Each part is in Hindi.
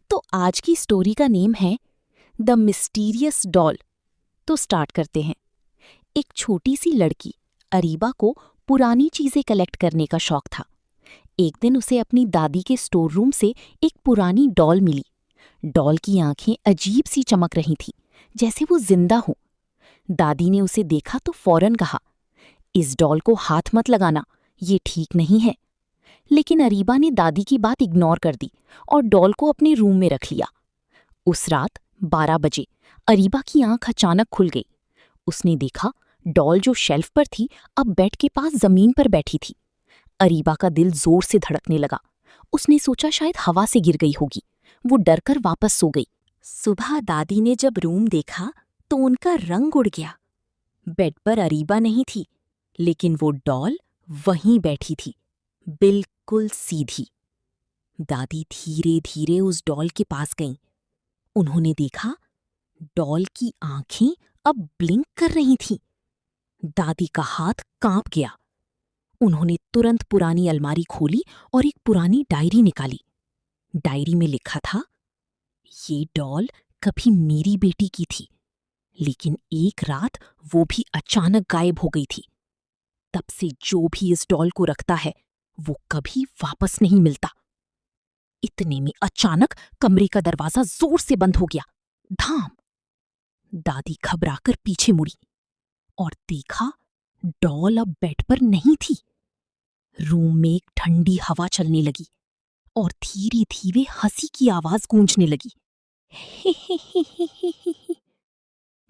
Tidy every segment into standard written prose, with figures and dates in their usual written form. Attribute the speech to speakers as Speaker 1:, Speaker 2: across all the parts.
Speaker 1: तो आज की स्टोरी का नेम है द मिस्टीरियस डॉल। तो स्टार्ट करते हैं। एक छोटी सी लड़की अरीबा को पुरानी चीजें कलेक्ट करने का शौक था। एक दिन उसे अपनी दादी के स्टोर रूम से एक पुरानी डॉल मिली। डॉल की आंखें अजीब सी चमक रही थीं, जैसे वो जिंदा हो। दादी ने उसे देखा तो फौरन कहा, इस डॉल को हाथ मत लगाना, ये ठीक नहीं है। लेकिन अरीबा ने दादी की बात इग्नोर कर दी और डॉल को अपने रूम में रख लिया। उस रात 12 बजे अरीबा की आंख अचानक खुल गई। उसने देखा डॉल जो शेल्फ पर थी अब बेड के पास जमीन पर बैठी थी। अरीबा का दिल जोर से धड़कने लगा। उसने सोचा शायद हवा से गिर गई होगी। वो डरकर वापस सो गई। सुबह दादी ने जब रूम देखा तो उनका रंग उड़ गया। बेड पर अरीबा नहीं थी, लेकिन वो डॉल वहीं बैठी थी, बिल्कुल सीधी। दादी धीरे धीरे उस डॉल के पास गईं। उन्होंने देखा डॉल की आंखें अब ब्लिंक कर रही थीं। दादी का हाथ कांप गया। उन्होंने तुरंत पुरानी अलमारी खोली और एक पुरानी डायरी निकाली। डायरी में लिखा था, ये डॉल कभी मेरी बेटी की थी, लेकिन एक रात वो भी अचानक गायब हो गई थी। तब से जो भी इस डॉल को रखता है वो कभी वापस नहीं मिलता। इतने में अचानक कमरे का दरवाजा जोर से बंद हो गया। धाम! दादी घबराकर पीछे मुड़ी और देखा डॉल अब बेड पर नहीं थी। रूम में एक ठंडी हवा चलने लगी और धीरे धीरे हंसी की आवाज गूंजने लगी।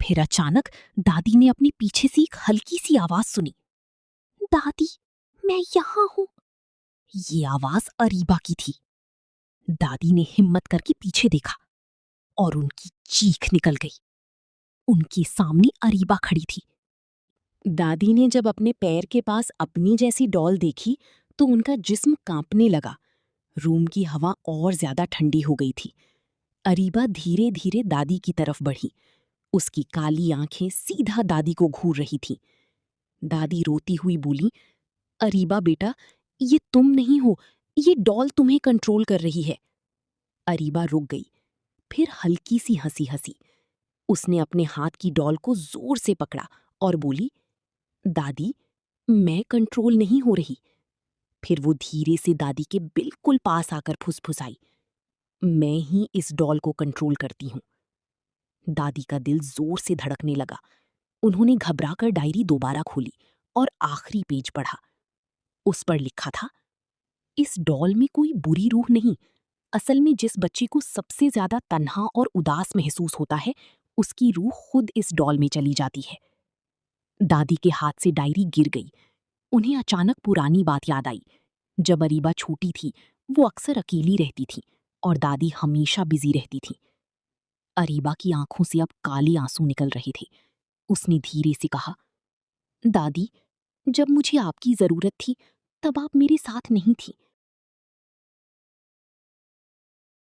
Speaker 1: फिर अचानक दादी ने अपने पीछे से एक हल्की सी आवाज सुनी। दादी, मैं यहां हूं। ये आवाज अरीबा की थी। दादी ने हिम्मत करके पीछे देखा और उनकी चीख निकल गई। उनके सामने अरीबा खड़ी थी। दादी ने जब अपने पैर के पास अपनी जैसी डॉल देखी तो उनका जिस्म कांपने लगा। रूम की हवा और ज्यादा ठंडी हो गई थी। अरीबा धीरे धीरे दादी की तरफ बढ़ी। उसकी काली आंखें सीधा दादी को घूर रही थीं। दादी रोती हुई बोली, अरीबा बेटा, ये तुम नहीं हो, ये डॉल तुम्हें कंट्रोल कर रही है। अरीबा रुक गई, फिर हल्की सी हंसी हंसी। उसने अपने हाथ की डॉल को जोर से पकड़ा और बोली, दादी, मैं कंट्रोल नहीं हो रही। फिर वो धीरे से दादी के बिल्कुल पास आकर फुसफुसाई, मैं ही इस डॉल को कंट्रोल करती हूं। दादी का दिल जोर से धड़कने लगा। उन्होंने घबराकर डायरी दोबारा खोली और आखिरी पेज पढ़ा। उस पर लिखा था, इस डॉल में कोई बुरी रूह नहीं। असल में जिस बच्चे को सबसे ज्यादा तन्हा और उदास महसूस होता है, उसकी रूह खुद इस डॉल में चली जाती है। दादी के हाथ से डायरी गिर गई। उन्हें अचानक पुरानी बात याद आई। जब अरीबा छोटी थी वो अक्सर अकेली रहती थी और दादी हमेशा बिजी रहती थी। अरीबा की आंखों से अब काले आंसू निकल रहे थे। उसने धीरे से कहा, दादी, जब मुझे आपकी जरूरत थी तब आप मेरे साथ नहीं थी।